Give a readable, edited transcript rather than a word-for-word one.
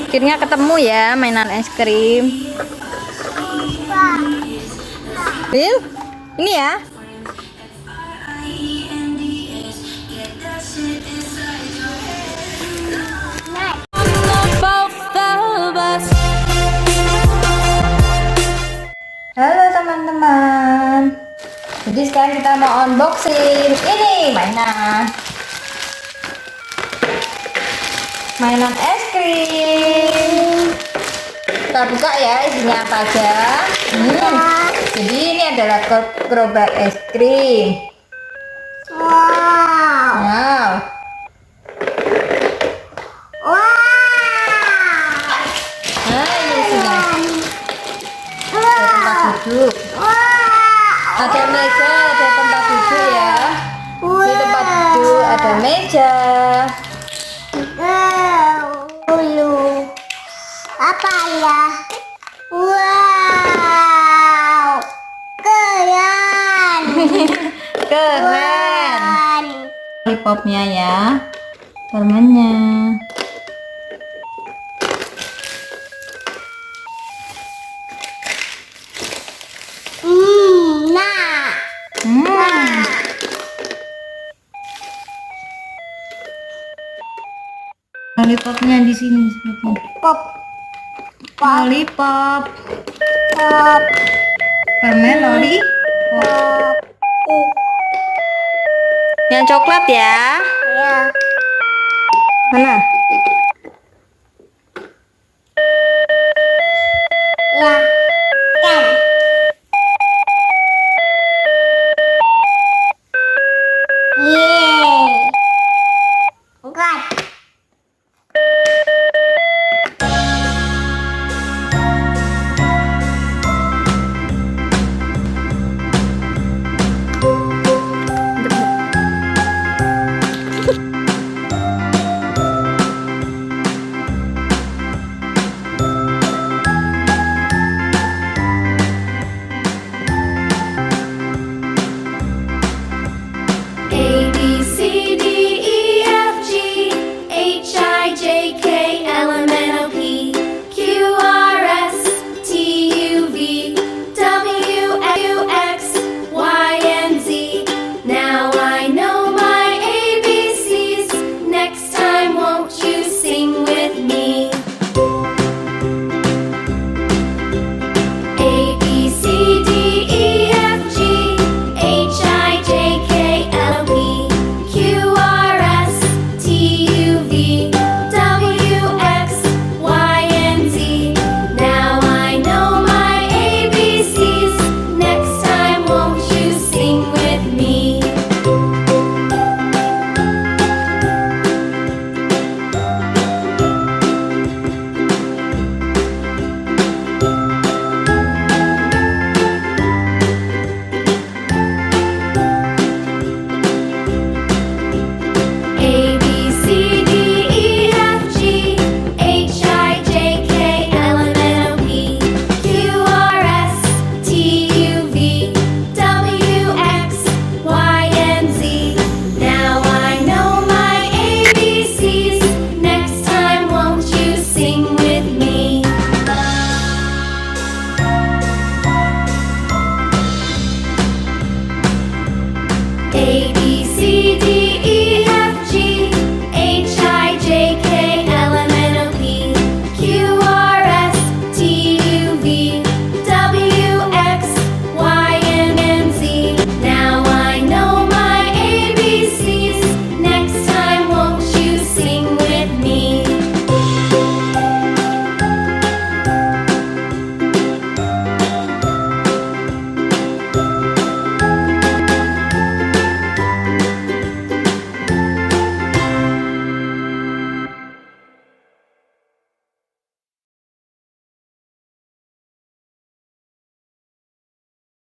Akhirnya ketemu ya mainan es krim. Will, ini ya. Halo teman-teman. Jadi sekarang kita mau unboxing ini mainan es krim. Kita buka ya, isinya apa aja. Jadi ini adalah gerobak es krim. Wow. Nah, ini isinya. Ada tempat duduk. Ada meja, ada tempat duduk ya. Di tempat duduk ada meja. Apa ya? Wow, keren. Keren. Lollipopnya ya, permennya. Lollipopnya di sini seperti lollipop, permen lollipop. Yang coklat ya? Ya. Mana?